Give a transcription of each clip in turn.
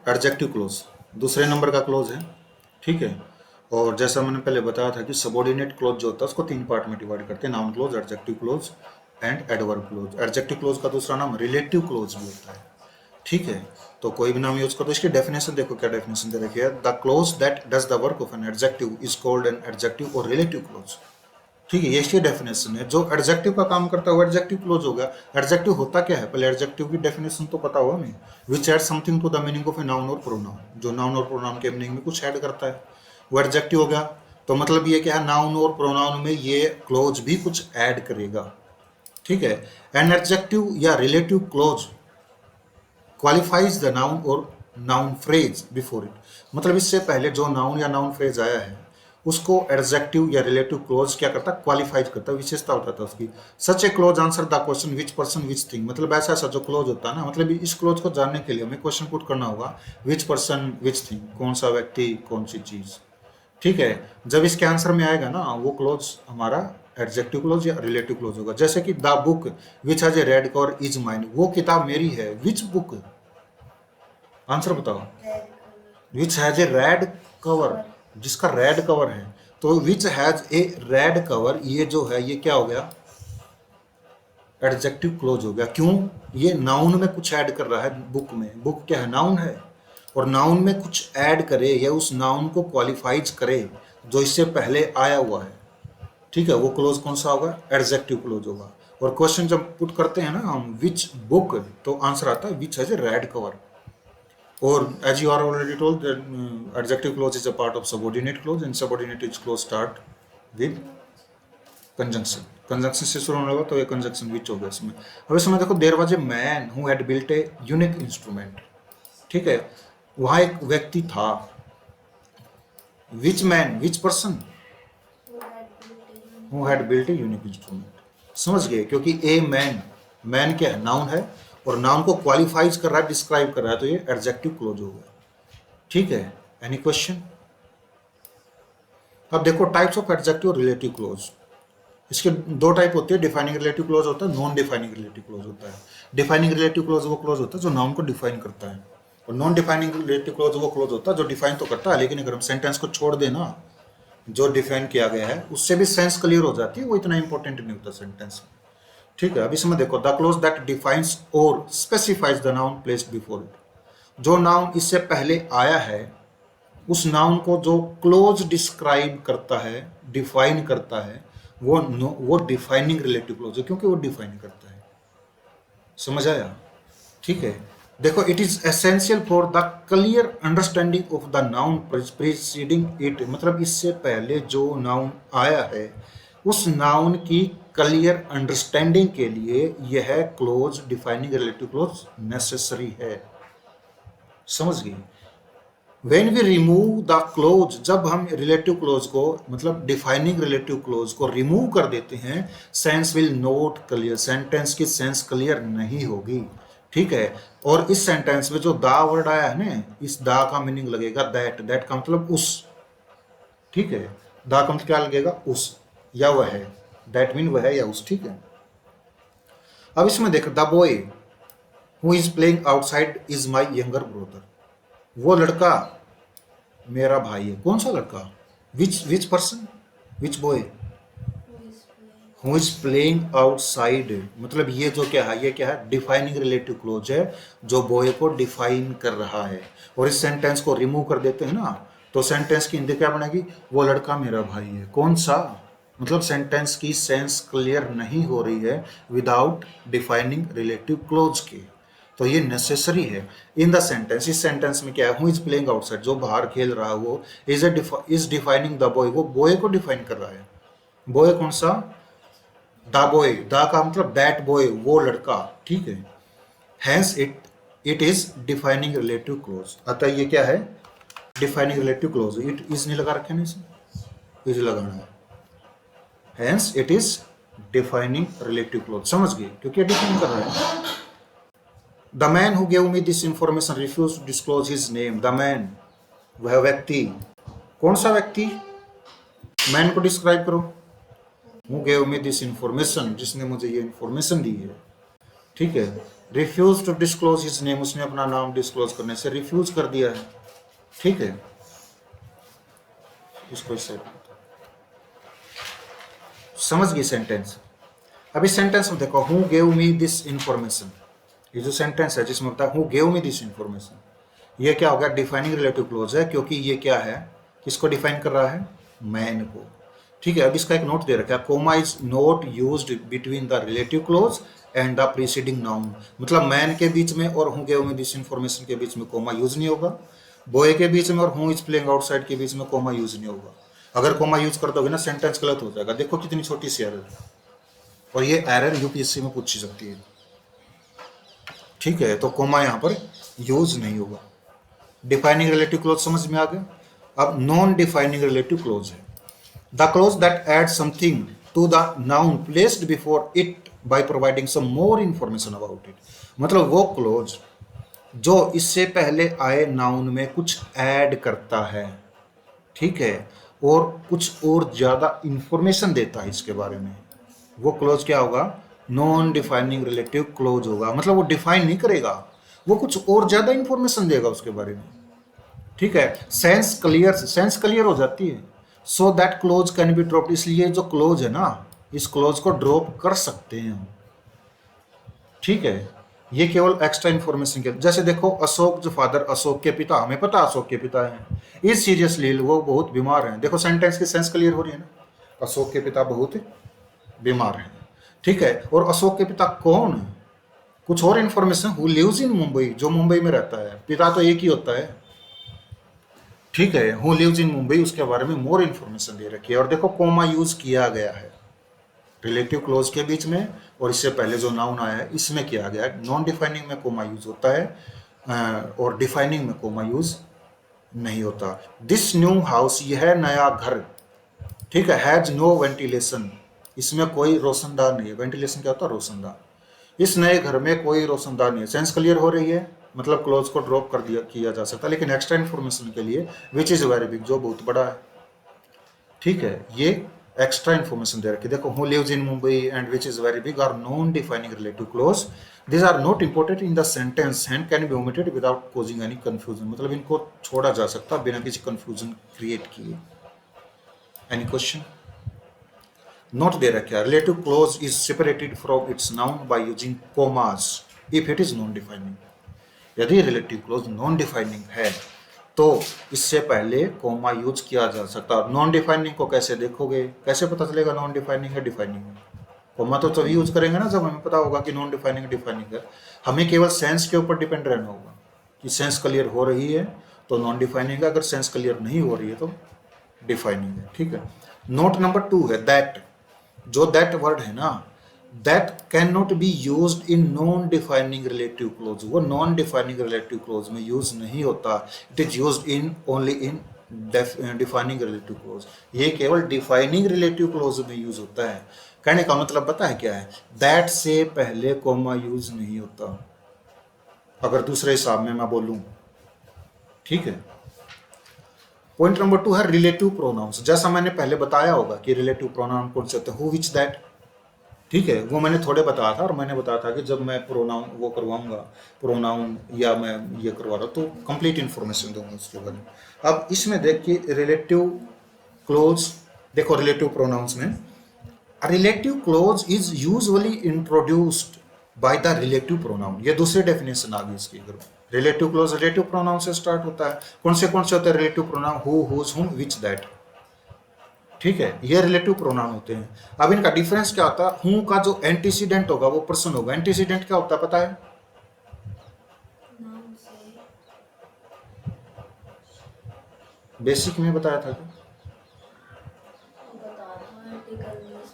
Adjective close दूसरे number का close है, ठीक है। और जैसा मैंने पहले बताया था कि सबऑर्डिनेट क्लोज जो होता है उसको 3 पार्ट में डिवाइड करते हैं, noun close, adjective close and adverb close. Adjective close का दूसरा नाम रिलेटिव क्लोज भी होता है, ठीक है। तो कोई भी नाम यूज करो, इसकी डेफिनेशन देखो, क्या डेफिनेशन दे रखी है। The clause that does the work of an adjective is called an adjective और रिलेटिव क्लोज, ठीक है। ये इसकी डेफिनेशन है। जो एडजेक्टिव का काम करता है वो एडजेक्टिव क्लोज हो गया। एडजेक्टिव होता क्या है, पहले एडजेक्टिव की डेफिनेशन तो पता होगा हमें। Which add something to the meaning of a noun और प्रोनाउन, जो नाउन और प्रोनाउन के मीनिंग में कुछ ऐड करता है, वो एडजेक्टिव हो गया। तो मतलब ये क्या है, नाउन और प्रोनाउन में ये क्लोज भी कुछ ऐड करेगा, ठीक है। एन एडजेक्टिव या relative close qualifies the noun और नाउन फ्रेज बिफोर इट, मतलब इससे पहले जो नाउन या नाउन फ्रेज आया है उसको एडजेक्टिव या रिलेटिव क्लोज क्या करता है, क्वालिफाइज करता है, विशेषता होता था उसकी। Such a clause answer the question which person which thing, मतलब ऐसा ऐसा जो क्लोज होता है ना, मतलब इस क्लोज को जानने के लिए हमें क्वेश्चन पुट करना होगा, विच पर्सन विच थिंग, कौन सा व्यक्ति कौन सी चीज, ठीक है। जब इसके आंसर में आएगा ना वो क्लोज हमारा एडजेक्टिव क्लोज या रिलेटिव क्लोज होगा। जैसे कि the book which has a red cover is mine, वो किताब मेरी है। विच बुक, आंसर बताओ। Which has a red cover, जिसका रेड कवर है। तो which has a red cover, ये जो है ये क्या हो गया, एडजेक्टिव क्लोज हो गया। क्यों, ये नाउन में कुछ ऐड कर रहा है बुक में। बुक क्या है, नाउन है, और नाउन में कुछ ऐड करे या उस नाउन को क्वालिफाइज करे जो इससे पहले आया हुआ है, ठीक है। वो क्लोज कौन सा होगा, एडजेक्टिव क्लोज होगा। और क्वेश्चन जब पुट करते हैं ना हम विच बुक, तो आंसर आता है which has a red cover. Or as you are already told, that adjective clause is a part of subordinate clause, and subordinate clause start with conjunction. Conjunction से शुरू होने लगा तो ये conjunction which हो गया इसमें। अब इसमें देखो, there was a man who had built a unique instrument, ठीक है। वहाँ एक व्यक्ति था। Which man, which person who had built a unique instrument, समझ गए। क्योंकि a man, man क्या है, नाउन है, और नाउन को क्वालिफाइज कर रहा है, डिस्क्राइब कर रहा है, तो ये एडजेक्टिव क्लोज हो गया, ठीक है। Any question. अब देखो टाइप्स ऑफ एडजेक्टिव और रिलेटिव क्लोज। इसके दो टाइप होते हैं, डिफाइनिंग रिलेटिव क्लोज होता है, नॉन डिफाइनिंग रिलेटिव क्लोज होता है। डिफाइनिंग रिलेटिव क्लोज वो क्लोज होता है जो नाउन को डिफाइन करता है, और नॉन डिफाइनिंग रिलेटिव क्लोज वो क्लोज होता है जो डिफाइन तो करता है, लेकिन अगर हम सेंटेंस को छोड़ देना जो डिफाइन किया गया है उससे भी सेंस क्लियर हो जाती है, वो इतना इंपॉर्टेंट नहीं होता सेंटेंस में, ठीक है। अब इसमें देखो, द क्लोज दैट डिफाइंस और specifies the noun placed before it, जो नाउन इससे पहले आया है उस नाउन को जो क्लोज डिस्क्राइब करता है, डिफाइन करता है, वो डिफाइनिंग रिलेटिव क्लोज है, क्योंकि वो डिफाइन करता है। समझ आया, ठीक है। देखो, it is essential for the clear understanding of the noun preceding it, मतलब इससे पहले जो नाउन आया है उस नाउन की क्लियर अंडरस्टैंडिंग के लिए यह clause, defining relative clause necessary है। समझ गई। When we remove the clause, जब हम रिलेटिव क्लोज को, मतलब डिफाइनिंग रिलेटिव क्लोज को रिमूव कर देते हैं, sense will not clear, sentence की सेंस क्लियर नहीं होगी, ठीक है। और इस सेंटेंस में जो दा वर्ड आया है ना, इस दा का मीनिंग लगेगा दैट, दैट का मतलब उस, ठीक है। दा का मतलब क्या लगेगा, उस या वह है, दैट मीन वह है या उस, ठीक है। अब इसमें देखो, the boy who is playing outside is my younger brother, वो लड़का मेरा भाई है। कौन सा लड़का, विच person, which boy who is playing outside, मतलब ये जो क्या है, ये क्या है, डिफाइनिंग रिलेटिव क्लोज है जो बॉय को डिफाइन कर रहा है। और इस सेंटेंस को रिमूव कर देते हैं ना, तो सेंटेंस की हिंदी क्या बनेगी, वो लड़का मेरा भाई है। कौन सा, मतलब सेंटेंस की सेंस क्लियर नहीं हो रही है विदाउट डिफाइनिंग रिलेटिव क्लोज के, तो ये नेसेसरी है इन द सेंटेंस। इस सेंटेंस में क्या है, हु इज प्लेइंग आउटसाइड, जो बाहर खेल रहा है वो इज डिफाइनिंग द बॉय, वो बॉय को डिफाइन कर रहा है। बॉय कौन सा, द बॉय, द का मतलब दैट बॉय, वो लड़का, ठीक है। Hence it is defining relative clause, अतः ये क्या है, defining relative clause. It is नहीं लगा रखे ना, इसमें इज लगाना है। Hence it is defining relative clause, समझ गए, क्योंकि डिफाइन कर रहा है। The man who gave me this information refuse to disclose his name, the man, वह व्यक्ति, कौन सा व्यक्ति, मैन को डिस्क्राइब करो। Who gave me this information, जिसने मुझे ये इंफॉर्मेशन दी है, ठीक है। Refuse to disclose his name, उसने अपना नाम डिस्क्लोज करने से रिफ्यूज कर दिया है, ठीक है। इसको इससे समझ गई सेंटेंस। अभी सेंटेंस में देखो, who gave me this information, ये जो सेंटेंस है जिसमें होता है who gave me this information, ये क्या हो गया, डिफाइनिंग रिलेटिव क्लोज है, क्योंकि ये क्या है, किसको डिफाइन कर रहा है, मैन को, ठीक है। अब इसका एक नोट दे रखा है, comma is not used between the relative clause and the preceding noun, मतलब मैन के बीच में और who gave me this information के बीच में कोमा यूज नहीं होगा, बॉय के बीच में और हु इज प्लेइंग आउटसाइड के बीच में कोमा यूज नहीं होगा। अगर कोमा यूज कर दोगे ना सेंटेंस गलत हो जाएगा। देखो कितनी छोटी सी एरर, और ये एरर यूपीएससी में पूछी सकती है, ठीक है। तो कोमा यहाँ पर यूज नहीं होगा। डिफाइनिंग रिलेटिव क्लोज समझ में आ गया। अब नॉन डिफाइनिंग रिलेटिव क्लोज है the clause that add something to the noun placed before it by providing some more information about it, मतलब वो क्लोज जो इससे पहले आए नाउन में कुछ ऐड करता है, ठीक है, और कुछ और ज्यादा इंफॉर्मेशन देता है इसके बारे में, वो क्लोज क्या होगा, नॉन डिफाइनिंग रिलेटिव क्लोज होगा। मतलब वो डिफाइन नहीं करेगा, वो कुछ और ज्यादा इंफॉर्मेशन देगा उसके बारे में, ठीक है। सेंस क्लियर हो जाती है, so that close can be dropped, इसलिए जो क्लोज है ना, इस क्लोज को ड्रॉप कर सकते हैं हम, ठीक है। ये केवल एक्स्ट्रा इंफॉर्मेशन के, जैसे देखो अशोक जो फादर, अशोक के पिता, हमें पता अशोक के पिता हैं, इज सीरियसली इल, वो बहुत बीमार हैं। देखो सेंटेंस की सेंस क्लियर हो रही है ना, अशोक के पिता बहुत बीमार हैं, ठीक है। और अशोक के पिता कौन है, कुछ और information, who lives in Mumbai, जो मुंबई में रहता है, पिता तो एक ही होता है, ठीक है। हु लिव्स इन मुंबई, उसके बारे में मोर इंफॉर्मेशन दे रखी है। और देखो कोमा यूज किया गया है रिलेटिव क्लोज के बीच में, और इससे पहले जो नाउन आया है इसमें किया गया है। नॉन डिफाइनिंग में कोमा यूज होता है और डिफाइनिंग में कोमा यूज नहीं होता। दिस न्यू हाउस, यह नया घर, ठीक है, हैज नो वेंटिलेशन, इसमें कोई रोशनदान नहीं है। वेंटिलेशन क्या होता है, रोशनदान। इस नए घर में कोई रोशनदान नहीं है। सेंस क्लियर हो रही है, मतलब क्लोज को ड्रॉप कर दिया किया जा सकता है, लेकिन एक्स्ट्रा इन्फॉर्मेशन के लिए विच इज वेरी बिग, जो बहुत बड़ा है, ठीक है, ये एक्स्ट्रा इन्फॉर्मेशन दे रखी। देखो who lives in Mumbai and which is very big are non defining relative clause, this are not important in the sentence and can be omitted without causing any confusion, मतलब इनको छोड़ा जा सकता बिना किसी कंफ्यूजन क्रिएट किए। Any question? नोट दे रखा है, relative clause is separated from its noun by using commas if it is non defining. यदि रिलेटिव क्लोज नॉन डिफाइनिंग है तो इससे पहले कोमा यूज किया जा सकता है। नॉन डिफाइनिंग को कैसे देखोगे, कैसे पता चलेगा नॉन डिफाइनिंग है डिफाइनिंग है? कोमा तो तभी यूज करेंगे ना जब हमें पता होगा कि नॉन डिफाइनिंग डिफाइनिंग है। हमें केवल सेंस के ऊपर डिपेंड रहना होगा कि सेंस क्लियर हो रही है तो नॉन डिफाइनिंग है, अगर सेंस क्लियर नहीं हो रही है तो डिफाइनिंग है, ठीक है। नोट नंबर 2 है दैट, जो दैट वर्ड है ना, that can not be used in non defining relative close, वो नॉन डिफाइनिंग रिलेटिव क्लोज में यूज नहीं होता। It is used in only in defining relative close, ये केवल डिफाइनिंग रिलेटिव क्लोज में यूज होता है। कहने का मतलब पता है क्या है, दैट से पहले कोमा यूज नहीं होता, अगर दूसरे हिसाब में मैं बोलूं, ठीक है। पॉइंट नंबर 2 है रिलेटिव प्रोनाउंस। जैसा मैंने पहले बताया होगा कि रिलेटिव प्रोनाउन कौन से होते हैं, हु विच दैट, ठीक है, वो मैंने थोड़े बताया था। और मैंने बताया था कि जब मैं प्रोनाउन वो करवाऊंगा, प्रोनाउन या मैं ये करवा रहा हूँ तो कंप्लीट इन्फॉर्मेशन दूंगा उसके बारे में। अब इसमें देखिए रिलेटिव क्लोज, देखो रिलेटिव प्रोनाउंस में relative clause is usually introduced by the relative pronoun, ये दूसरी डेफिनेशन आ गई इसकी। रिलेटिव क्लोज रिलेटिव प्रोनाउन से स्टार्ट होता है। कौन से होते हैं रिलेटिव प्रोनाउन, हु, हुज, हुम, विच, दैट, ठीक है, ये रिलेटिव प्रोनाउन होते हैं। अब इनका डिफरेंस क्या होता है, हूं का जो एंटीसीडेंट होगा वो पर्सन होगा। एंटीसीडेंट क्या होता है पता है, बेसिक में बताया था कि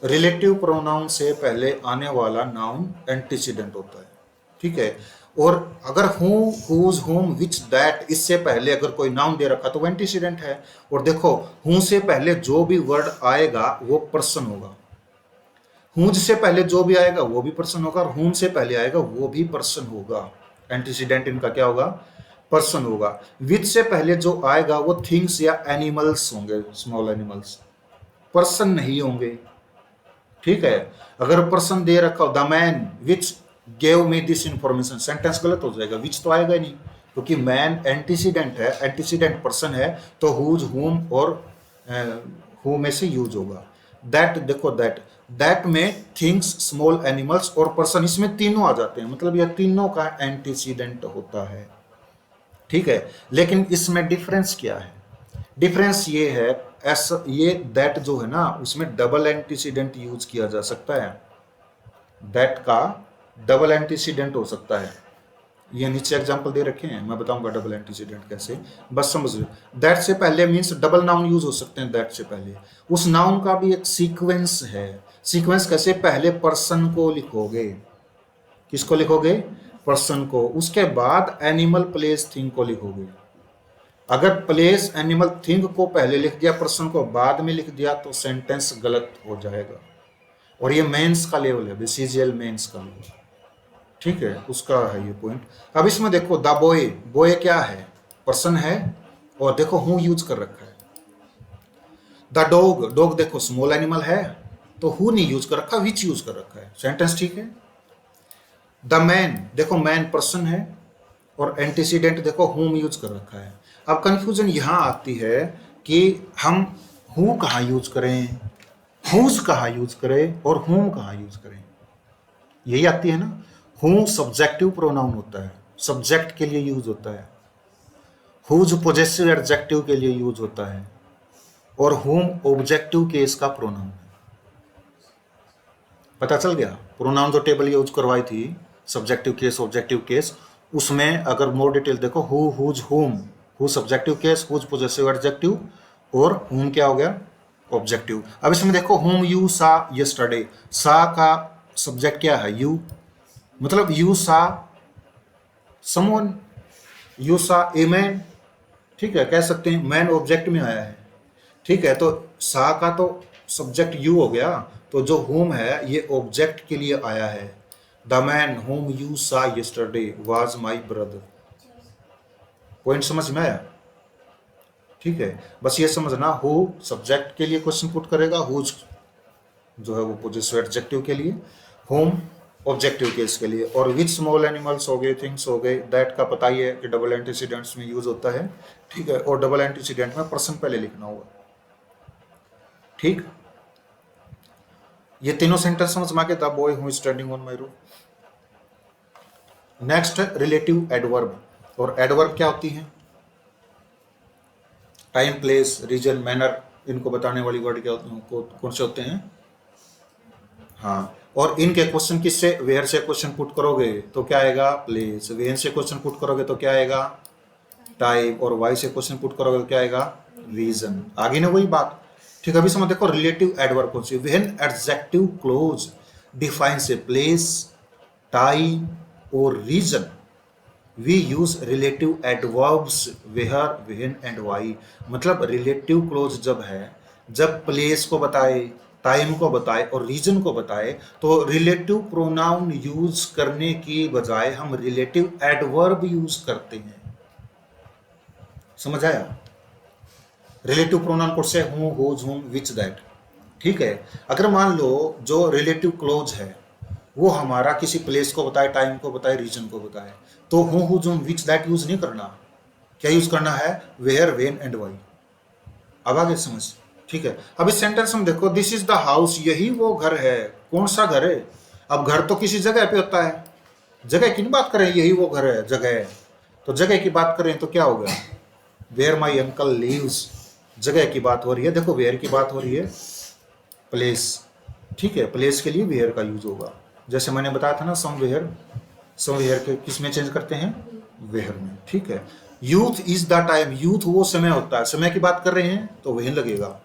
रिलेटिव प्रोनाउन से पहले आने वाला नाउन एंटीसीडेंट होता है, ठीक है। और अगर हु, हुज, हुम, विच, दैट इससे पहले अगर कोई नाउन दे रखा तो वो एंटीसीडेंट है। और देखो हु से पहले जो भी वर्ड आएगा वो पर्सन होगा, हुज से पहले जो भी आएगा वो भी पर्सन होगा, और हुम से पहले आएगा वो भी पर्सन होगा। एंटीसीडेंट इनका क्या होगा, पर्सन होगा। विच से पहले जो आएगा वो थिंग्स या एनिमल्स होंगे, स्मॉल एनिमल्स, पर्सन नहीं होंगे, ठीक है। अगर पर्सन दे रखा हो the man which gave me this information, sentence गलत हो जाएगा, विच तो आएगा ही नहीं, क्योंकि मैन एंटीसीडेंट है, एंटीसीडेंट पर्सन है, तो हुज, हुम और हु में से यूज होगा। दैट, देखो दैट में थिंग्स, स्मॉल एनिमल्स और पर्सन, इसमें तीनों आ जाते हैं, मतलब यह तीनों का एंटीसीडेंट होता है, ठीक है। लेकिन इसमें डिफरेंस क्या है? डिफरेंस ये है, ऐसा ये दैट जो है ना, उसमें डबल एंटीसीडेंट यूज किया जा सकता है, दैट का डबल एंटीसीडेंट हो सकता है। ये नीचे एग्जांपल दे रखे हैं, मैं बताऊंगा डबल एंटीसीडेंट कैसे, बस समझ लो। दैट से पहले मींस डबल नाउन यूज हो सकते हैं, दैट से पहले उस नाउन का भी एक सीक्वेंस है। सीक्वेंस कैसे? पहले पर्सन को लिखोगे, किसको लिखोगे? पर्सन को, उसके बाद एनिमल, प्लेस, थिंग को लिखोगे। अगर प्लेस, एनिमल, थिंग को पहले लिख दिया, पर्सन को बाद में लिख दिया, तो सेंटेंस गलत हो जाएगा। और ये मेंस का लेवल है, बीसीजीएल मेंस का लेवल, ठीक है, उसका है ये पॉइंट। अब इसमें देखो द बॉय, बॉय क्या है? पर्सन है, और देखो हूँ यूज कर रखा है। द डॉग, डॉग देखो स्मॉल एनिमल है, तो हु नहीं यूज कर रखा, विच यूज कर रखा है, सेंटेंस ठीक है। द मैन, देखो मैन पर्सन है, और एंटीसीडेंट देखो हुम यूज कर रखा है। अब कंफ्यूजन यहां आती है कि हम हु कहाँ यूज करें, हुज कहाँ यूज करें, और हुम कहाँ यूज करें, यही आती है ना। हु सब्जेक्टिव प्रोनाउन होता है, सब्जेक्ट के लिए यूज होता है। हुज पोजेसिव एडजेक्टिव के लिए यूज होता है, और हुम ऑब्जेक्टिव केस का प्रोनाउन है। पता चल गया? प्रोनाउन जो टेबल यूज करवाई थी, सब्जेक्टिव केस, ऑब्जेक्टिव केस, उसमें अगर मोर डिटेल देखो, who, whose, whom, who subjective case, whose possessive adjective, और हुम क्या हो गया? ऑब्जेक्टिव। अब इसमें देखो हुम यू सा यस्टरडे, सा का सब्जेक्ट क्या है? यू, मतलब यू सा समवन, यू सा ए मैन, ठीक है, कह सकते हैं मैन ऑब्जेक्ट में आया है, ठीक है, तो सा का तो सब्जेक्ट यू हो गया, तो जो होम है ये ऑब्जेक्ट के लिए आया है। द मैन होम यू सा yesterday was my brother. Point समझ में आया? ठीक है, बस ये समझना, हु सब्जेक्ट के लिए क्वेश्चन पुट करेगा, हुज जो है वो पोजेसिव एडजेक्टिव के लिए, होम ऑब्जेक्टिव केस के लिए, और विच स्मॉल एनिमल्स हो गए, थिंग्स हो गए, दैट का पता ही है कि डबल एंटीसीडेंट्स में यूज होता है, ठीक है, और डबल एंटीसीडेंट में पर्सन पहले लिखना होगा, ठीक। ये तीनों सेंटेंस समझ में आ गए, the boy who is standing on my roof. Next है रिलेटिव एडवर्ब, और एडवर्ब क्या होती है? टाइम, प्लेस, रीजन, मैनर, इनको बताने वाली वर्ड क्या होते हैं, कौन से होते हैं? हाँ, और इनके क्वेश्चन किससे? वेयर से क्वेश्चन पुट करोगे तो क्या आएगा? प्लेस। वेयर से क्वेश्चन पुट करोगे तो क्या आएगा? टाइम। और वाई से क्वेश्चन पुट करोगे तो क्या आएगा? रीजन। आगे ना वही बात, ठीक है। अभी समझ देखो रिलेटिव एडवर्ब कौन सी? When adjective clause defines a place, time और reason, we use relative adverbs where, when and why. मतलब रिलेटिव क्लोज जब है, जब प्लेस को बताए, टाइम को बताए और रीजन को बताए, तो रिलेटिव प्रोनाउन यूज करने की बजाय हम रिलेटिव एडवर्ब यूज करते हैं। समझ आया? रिलेटिव प्रोनाउन कौन से? हूँ, हुज, हुम, विच, दैट, ठीक है। अगर मान लो जो रिलेटिव क्लोज है वो हमारा किसी प्लेस को बताए, टाइम को बताए, रीजन को बताए, तो हूँ, हुज, हुम, विच, दैट यूज नहीं करना। क्या यूज करना है? Where, when and why. अब आगे समझ, ठीक है। अब इस सेंटेंस में देखो, दिस इज द हाउस, यही वो घर है। कौन सा घर है? अब घर तो किसी जगह पे होता है, जगह की नहीं बात करें, यही वो घर है, जगह है, तो जगह की बात करें तो क्या होगा? वेयर माई अंकल लिव्स, जगह की बात हो रही है। देखो वेयर की बात हो रही है, प्लेस, ठीक है, प्लेस के लिए वेयर का यूज होगा। जैसे मैंने बताया था ना, समवेयर, समवेयर के किस में चेंज करते हैं? वेयर में, ठीक है। Youth is the time, youth वो समय होता है, समय की बात कर रहे हैं तो वही लगेगा।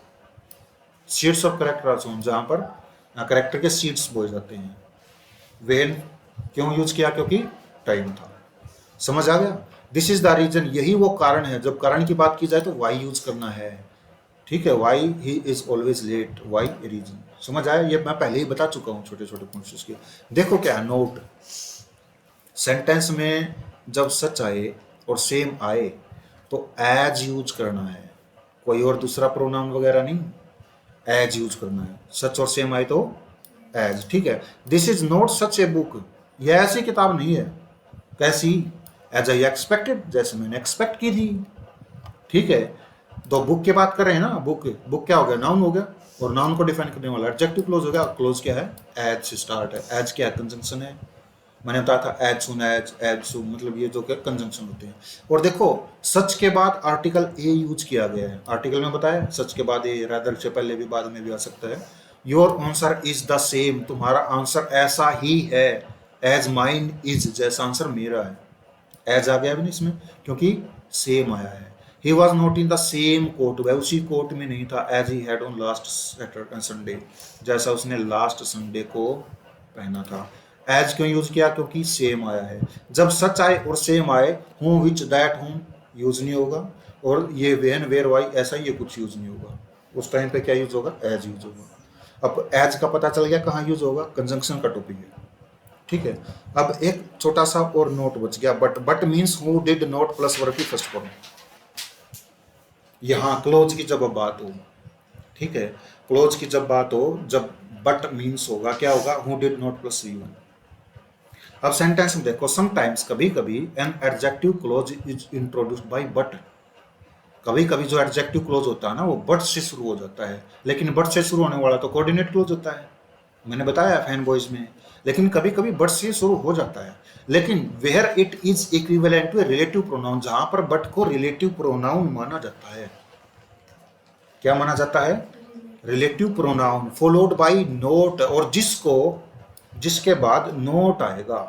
सीड्स ऑफ करेक्टर आर सोन, जहां पर करेक्टर के सीड्स बोए जाते हैं। वेन क्यों यूज किया? क्योंकि टाइम था। समझ आ गया? दिस इज द रीजन, यही वो कारण है। जब कारण की बात की जाए तो वाई यूज करना है, ठीक है। Why he is always late, why reason. समझ आया? ये मैं पहले ही बता चुका हूँ छोटे छोटे पॉइंट्स इसके। देखो क्या है, नोट, सेंटेंस में जब सच आए और सेम आए तो एज यूज करना है, कोई और दूसरा प्रोनाउन वगैरह नहीं, एज यूज करना है। सच और सेम आए तो एज, ठीक है। This is not such a book, यह ऐसी किताब नहीं है। कैसी? एज आई एक्सपेक्टेड, जैसे मैंने एक्सपेक्ट की थी। ठीक है, तो बुक की बात कर रहे हैं ना, बुक बुक क्या हो गया? नाउन हो गया, और नाउन को डिफाइन करने वाला एडजेक्टिव क्लोज हो गया। क्लोज क्या है? एज से स्टार्ट है। एज क्या है? कंजंक्शन है। मैंने बताया था एज सुन, एज सुन, मतलब ये जो क्या कंजंक्शन होते हैं। और देखो, सच के बाद आर्टिकल ए यूज किया गया है। आर्टिकल में बताया सच के बाद ए, रादर से पहले भी, बाद में भी आ सकता है। Your answer is the same, तुम्हारा आंसर ऐसा ही है। एज माइन इज, जैसा आंसर मेरा है। एज आ गया भी नहीं इसमें, क्योंकि सेम आया है। He was not in the same court, वह उसी कोर्ट में नहीं था। As he had on last Saturday Sunday, जैसा उसने लास्ट संडे को पहना था। एज क्यों यूज किया? क्योंकि सेम आया है। जब सच आए और सेम आए, हूँ, विच, दैट, हूँ यूज नहीं होगा, और ये वेन, वेर, वाई, ऐसा ये कुछ यूज नहीं होगा। उस टाइम पे क्या यूज होगा? एज यूज होगा। अब एज का पता चल गया कहाँ यूज होगा, कंजंक्शन का टॉपिक है। ठीक है, अब एक छोटा सा और नोट बच गया, but means who did not plus verb की फर्स्ट फॉर्म। यहाँ क्लोज की जब बात हो, ठीक है, क्लोज की जब बात हो, जब बट मीन्स होगा, क्या होगा? Who did not plus V1. अब सेंटेंस में देखो, समटाइम्स, कभी कभी, an adjective close is introduced by but. कभी कभी जो एडजेक्टिव क्लोज होता है ना, वो बट से शुरू हो जाता है। लेकिन बट से शुरू होने वाला तो कोऑर्डिनेट क्लोज होता है, मैंने बताया फैन बॉयज में। लेकिन कभी कभी बट से शुरू हो जाता है, लेकिन where it is equivalent to relative pronoun, जहां पर बट को रिलेटिव प्रोनाउन माना जाता है। क्या माना जाता है? Relative pronoun, followed by note, और जिसके बाद नोट आएगा।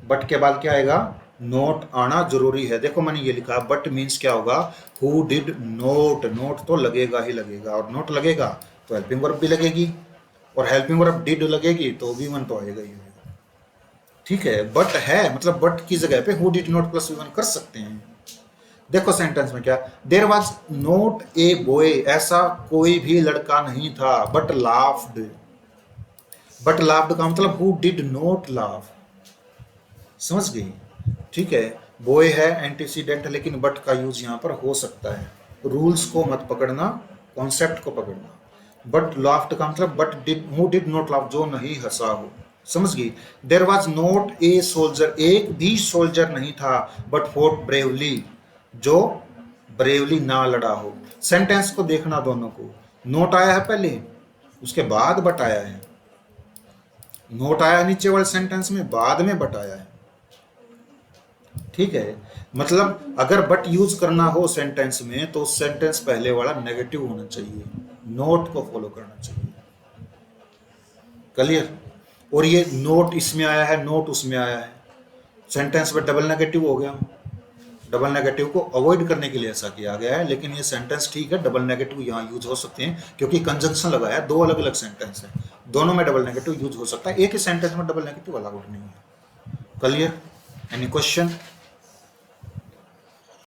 बट के बाद क्या आएगा? नोट आना जरूरी है। देखो मैंने ये लिखा, बट मीन्स क्या होगा? हु डिड नोट, नोट तो लगेगा ही लगेगा, और नोट लगेगा तो हेल्पिंग वर्ब भी लगेगी, और हेल्पिंग वर्ब डिड लगेगी तो V1 तो आएगा ही आएगा। ठीक है, बट है, मतलब बट की जगह पे who did not plus V1 कर सकते हैं। देखो सेंटेंस में क्या, there was not a boy, ऐसा कोई भी लड़का नहीं था, बट लाफ्ड। बट लाफ्ड का मतलब हु डिड नॉट लाफ, समझ गई? ठीक है, बॉय है एंटीसीडेंट, लेकिन बट का यूज यहां पर हो सकता है। रूल्स को मत पकड़ना, कॉन्सेप्ट को पकड़ना। बट लाफ्ड का मतलब but did, who did not laugh, जो नहीं हंसा हो, समझ गई? There was not a soldier, एक भी सोल्जर नहीं था, बट फोर्ट ब्रेवली, जो ब्रेवली ना लड़ा हो। सेंटेंस को देखना दोनों को, नोट आया है पहले, उसके बाद बट आया है। नोट आया नीचे वाले सेंटेंस में, बाद में बट आया है। ठीक है, मतलब अगर बट यूज करना हो सेंटेंस में, तो सेंटेंस पहले वाला नेगेटिव होना चाहिए, नोट को फॉलो करना चाहिए। क्लियर? और ये नोट इसमें आया है, नोट उसमें आया है, सेंटेंस में डबल नेगेटिव हो गया। डबल नेगेटिव को अवॉइड करने के लिए ऐसा किया गया है, लेकिन ये सेंटेंस ठीक है, डबल नेगेटिव यहाँ यूज हो सकते हैं, क्योंकि कंजंक्शन लगाया है, दो अलग अलग सेंटेंस है, दोनों में डबल नेगेटिव यूज हो सकता है, एक ही सेंटेंस में डबल नेगेटिव अलाउड नहीं है। क्लियर? Any question?